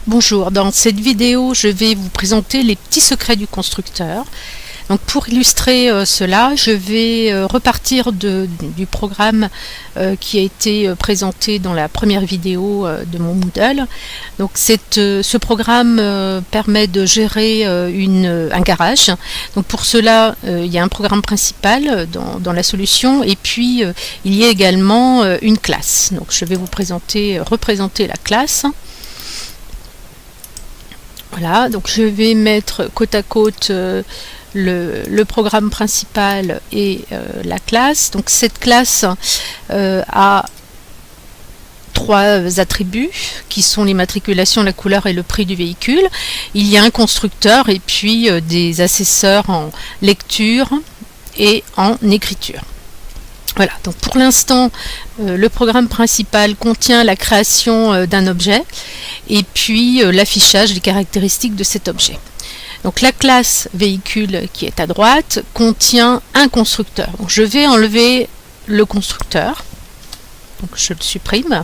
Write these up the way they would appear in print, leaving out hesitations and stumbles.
Bonjour, dans cette vidéo, je vais vous présenter les petits secrets du constructeur. Donc pour illustrer cela, je vais repartir du programme qui a été présenté dans la première vidéo de mon Moodle. Donc ce programme permet de gérer un garage. Donc pour cela, il y a un programme principal dans la solution et puis il y a également une classe. Donc je vais vous représenter la classe. Voilà, donc je vais mettre côte à côte le programme principal et la classe. Donc cette classe a trois attributs qui sont l'immatriculation, la couleur et le prix du véhicule. Il y a un constructeur et puis des assesseurs en lecture et en écriture. Voilà, donc pour l'instant, le programme principal contient la création d'un objet et puis l'affichage des caractéristiques de cet objet. Donc la classe véhicule qui est à droite contient un constructeur. Donc je vais enlever le constructeur. Donc je le supprime.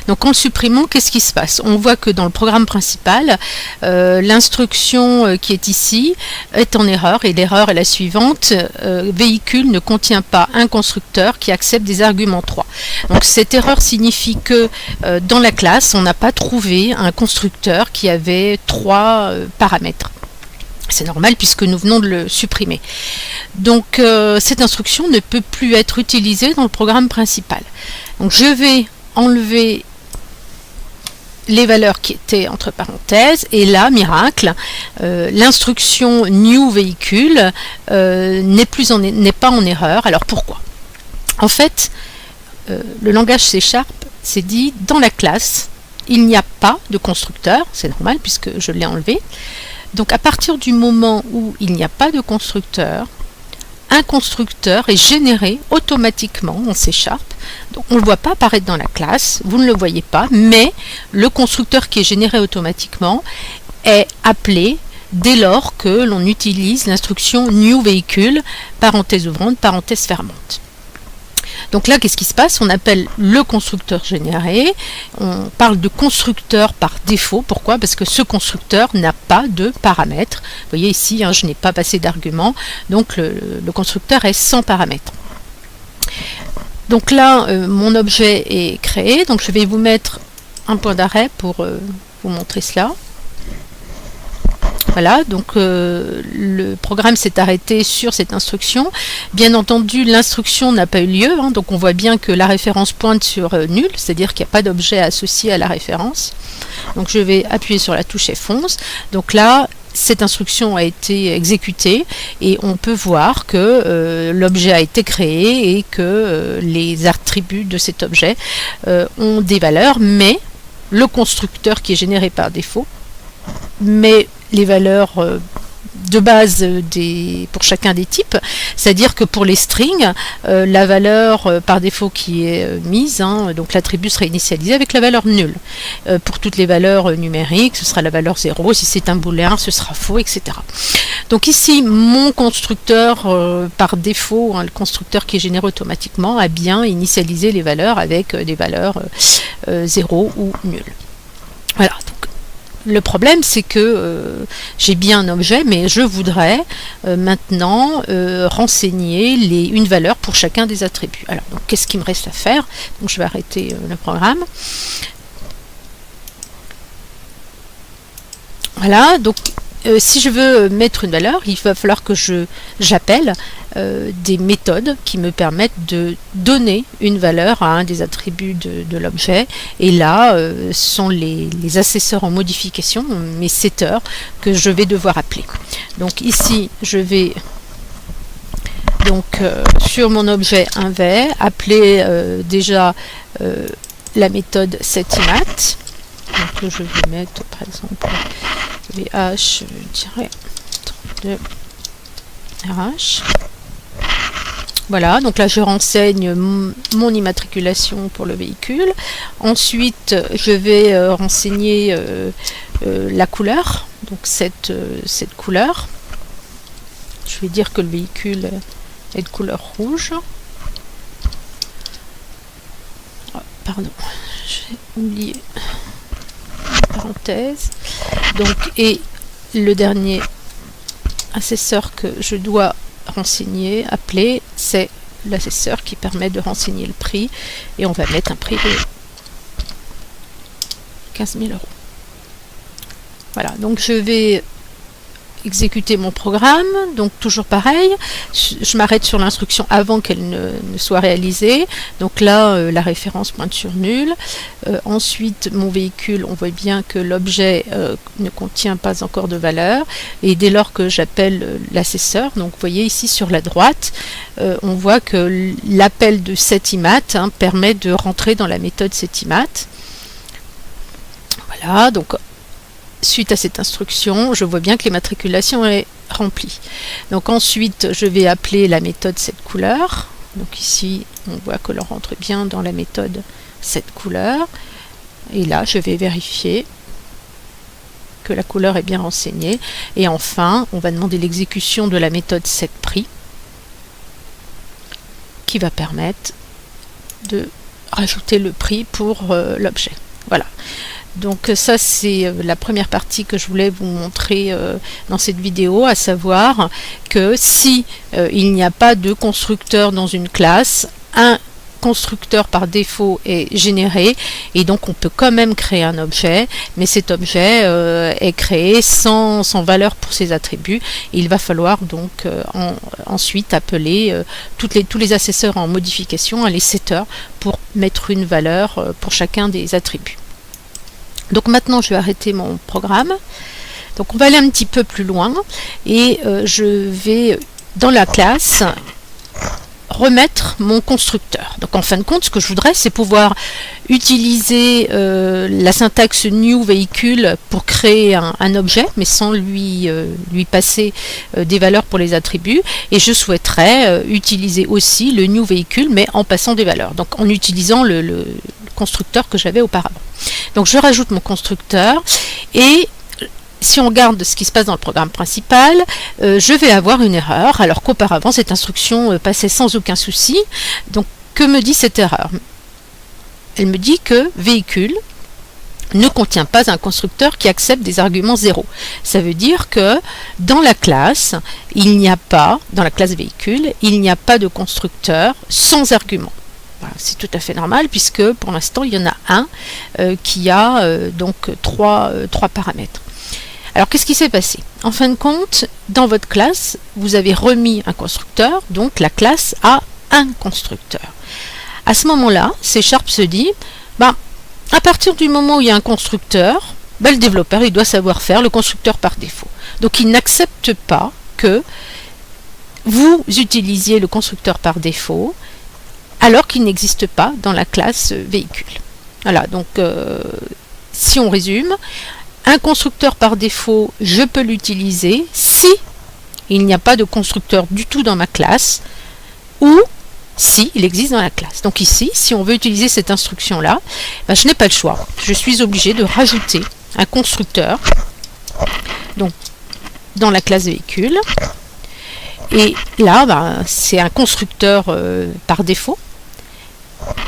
Donc en le supprimant, qu'est-ce qui se passe? On voit que dans le programme principal, l'instruction qui est ici est en erreur et l'erreur est la suivante. Véhicule ne contient pas un constructeur qui accepte des arguments 3. Donc cette erreur signifie que dans la classe, on n'a pas trouvé un constructeur qui avait 3 paramètres. C'est normal puisque nous venons de le supprimer. Donc cette instruction ne peut plus être utilisée dans le programme principal. Donc je vais enlever les valeurs qui étaient entre parenthèses et là, miracle, l'instruction new véhicule n'est pas en erreur. Alors pourquoi? En fait, le langage C# s'est dit dans la classe, il n'y a pas de constructeur, c'est normal puisque je l'ai enlevé. Donc à partir du moment où il n'y a pas de constructeur, un constructeur est généré automatiquement en C#. Donc on ne le voit pas apparaître dans la classe, vous ne le voyez pas, mais le constructeur qui est généré automatiquement est appelé dès lors que l'on utilise l'instruction new véhicule, parenthèse ouvrante, parenthèse fermante. Donc là, qu'est-ce qui se passe? On appelle le constructeur généré, on parle de constructeur par défaut. Pourquoi? Parce que ce constructeur n'a pas de paramètres. Vous voyez ici, je n'ai pas passé d'argument, donc le constructeur est sans paramètres. Donc là, mon objet est créé, donc je vais vous mettre un point d'arrêt pour vous montrer cela. Voilà, donc le programme s'est arrêté sur cette instruction. Bien entendu, l'instruction n'a pas eu lieu, donc on voit bien que la référence pointe sur nul, c'est-à-dire qu'il n'y a pas d'objet associé à la référence. Donc je vais appuyer sur la touche F11. Donc là, cette instruction a été exécutée et on peut voir que l'objet a été créé et que les attributs de cet objet ont des valeurs, mais le constructeur qui est généré par défaut, mais les valeurs de base pour chacun des types, c'est-à-dire que pour les strings, la valeur par défaut qui est mise, donc l'attribut sera initialisé avec la valeur nulle. Pour toutes les valeurs numériques, ce sera la valeur 0, si c'est un booléen, ce sera faux, etc. Donc ici, mon constructeur par défaut, le constructeur qui est généré automatiquement, a bien initialisé les valeurs avec des valeurs 0 ou nul. Voilà. Le problème, c'est que j'ai bien un objet, mais je voudrais maintenant renseigner une valeur pour chacun des attributs. Alors, donc, qu'est-ce qu'il me reste à faire? Donc, je vais arrêter le programme. Voilà, donc si je veux mettre une valeur, il va falloir que j'appelle des méthodes qui me permettent de donner une valeur à un des attributs de l'objet. Et là, ce sont les assesseurs en modification, mes setters, que je vais devoir appeler. Donc ici, je vais donc sur mon objet inver appeler déjà la méthode setImmat. Donc je vais mettre par exemple vh-32rh. Voilà, donc là je renseigne mon immatriculation pour le véhicule. Ensuite, je vais renseigner la couleur, donc cette couleur. Je vais dire que le véhicule est de couleur rouge. Oh, pardon, j'ai oublié. parenthèse. Donc, et le dernier assesseur que je dois renseigner, appeler, c'est l'assesseur qui permet de renseigner le prix, et on va mettre un prix de 15 000 €. Voilà, donc je vais exécuter mon programme, donc toujours pareil, je m'arrête sur l'instruction avant qu'elle ne soit réalisée, donc là la référence pointe sur nul, ensuite mon véhicule, on voit bien que l'objet ne contient pas encore de valeur, et dès lors que j'appelle l'assesseur, donc vous voyez ici sur la droite, on voit que l'appel de setimat permet de rentrer dans la méthode setimat. Voilà, donc suite à cette instruction, je vois bien que l'immatriculation est remplie. Donc ensuite, je vais appeler la méthode setCouleur. Donc ici, on voit que l'on rentre bien dans la méthode setCouleur. Et là, je vais vérifier que la couleur est bien renseignée. Et enfin, on va demander l'exécution de la méthode setPrix qui va permettre de rajouter le prix pour l'objet. Voilà. Donc ça c'est la première partie que je voulais vous montrer dans cette vidéo, à savoir que si il n'y a pas de constructeur dans une classe, un constructeur par défaut est généré et donc on peut quand même créer un objet, mais cet objet est créé sans valeur pour ses attributs. Il va falloir donc ensuite appeler tous les assesseurs en modification, les setters, pour mettre une valeur pour chacun des attributs. Donc maintenant je vais arrêter mon programme. Donc on va aller un petit peu plus loin et je vais dans la classe remettre mon constructeur. Donc en fin de compte, ce que je voudrais, c'est pouvoir utiliser la syntaxe new véhicule pour créer un objet, mais sans lui passer des valeurs pour les attributs. Et je souhaiterais utiliser aussi le new véhicule, mais en passant des valeurs. Donc en utilisant le constructeur que j'avais auparavant. Donc je rajoute mon constructeur et si on regarde ce qui se passe dans le programme principal, je vais avoir une erreur, alors qu'auparavant cette instruction passait sans aucun souci. Donc que me dit cette erreur? Elle me dit que véhicule ne contient pas un constructeur qui accepte des arguments 0. Ça veut dire que dans la classe, dans la classe véhicule, il n'y a pas de constructeur sans argument. C'est tout à fait normal puisque pour l'instant il y en a un qui a donc trois paramètres. Alors qu'est-ce qui s'est passé? En fin de compte, dans votre classe, vous avez remis un constructeur, donc la classe a un constructeur. À ce moment-là, C# se dit, à partir du moment où il y a un constructeur, le développeur il doit savoir faire le constructeur par défaut. Donc il n'accepte pas que vous utilisiez le constructeur par défaut alors qu'il n'existe pas dans la classe véhicule. Voilà, donc si on résume, un constructeur par défaut, je peux l'utiliser si il n'y a pas de constructeur du tout dans ma classe ou si il existe dans la classe. Donc ici, si on veut utiliser cette instruction-là, je n'ai pas le choix. Je suis obligée de rajouter un constructeur donc, dans la classe véhicule. Et là, c'est un constructeur par défaut,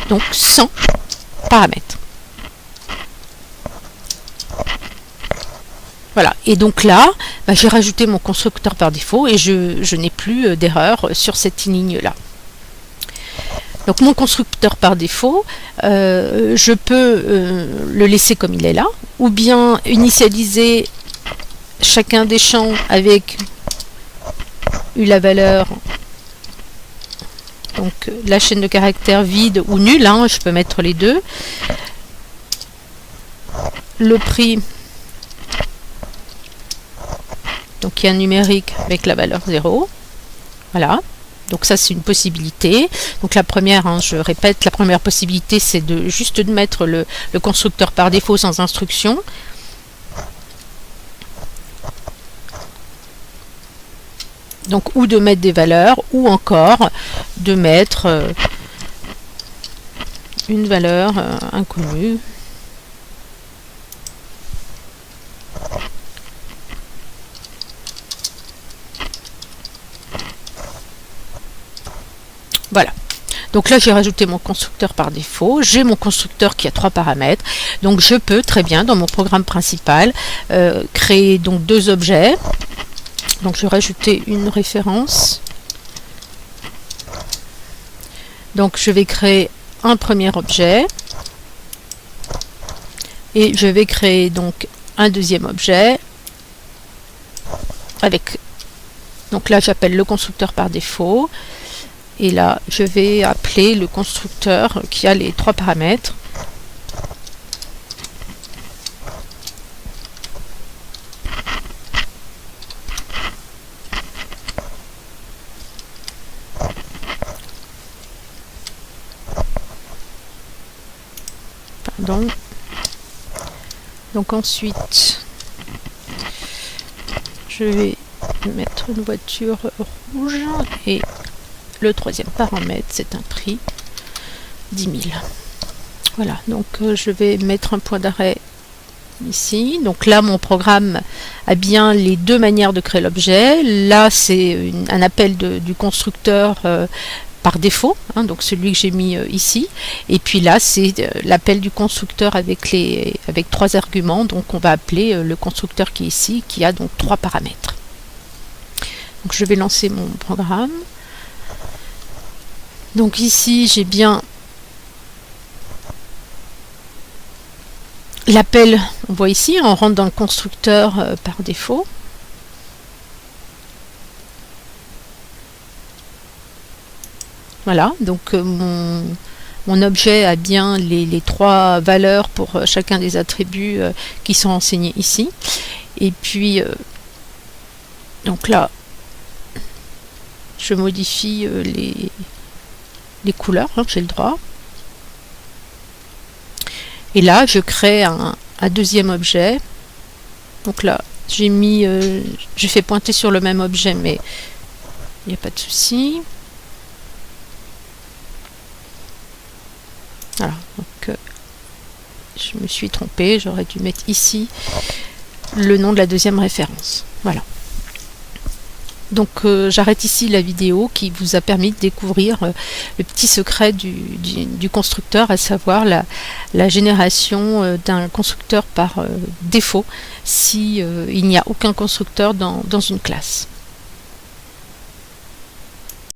donc sans paramètres. Voilà, et donc là, j'ai rajouté mon constructeur par défaut et je n'ai plus d'erreur sur cette ligne-là. Donc mon constructeur par défaut, je peux le laisser comme il est là, ou bien initialiser chacun des champs avec la valeur, donc la chaîne de caractères vide ou nulle, je peux mettre les deux. Le prix, donc il y a un numérique avec la valeur 0. Voilà. Donc ça c'est une possibilité. Donc la première, je répète, la première possibilité c'est juste de mettre le constructeur par défaut sans instruction. Donc ou de mettre des valeurs, ou encore de mettre une valeur inconnue. Voilà. Donc là, j'ai rajouté mon constructeur par défaut. J'ai mon constructeur qui a 3 paramètres. Donc je peux très bien, dans mon programme principal, créer donc 2 objets. Donc je vais rajouter une référence. Donc je vais créer un premier objet. Et je vais créer donc un deuxième objet. Donc là, j'appelle le constructeur par défaut. Et là, je vais appeler le constructeur qui a les 3 paramètres. Pardon. Donc ensuite, je vais mettre une voiture rouge et le troisième paramètre, c'est un prix 10 000. Voilà, donc je vais mettre un point d'arrêt ici. Donc là, mon programme a bien les 2 manières de créer l'objet. Là, c'est un appel du constructeur par défaut, hein, donc celui que j'ai mis ici. Et puis là, c'est l'appel du constructeur avec 3 arguments. Donc on va appeler le constructeur qui est ici, qui a donc 3 paramètres. Donc je vais lancer mon programme. Donc ici, j'ai bien l'appel, on voit ici, on rentre dans le constructeur par défaut. Voilà, donc mon objet a bien les 3 valeurs pour chacun des attributs qui sont enseignés ici. Et puis, donc là, je modifie les couleurs, hein, j'ai le droit. Et là, je crée un deuxième objet. Donc là, j'ai fait pointer sur le même objet, mais il n'y a pas de souci. Voilà, donc je me suis trompée, j'aurais dû mettre ici le nom de la deuxième référence. Voilà. Donc j'arrête ici la vidéo qui vous a permis de découvrir le petit secret du constructeur, à savoir la génération d'un constructeur par défaut si il n'y a aucun constructeur dans une classe.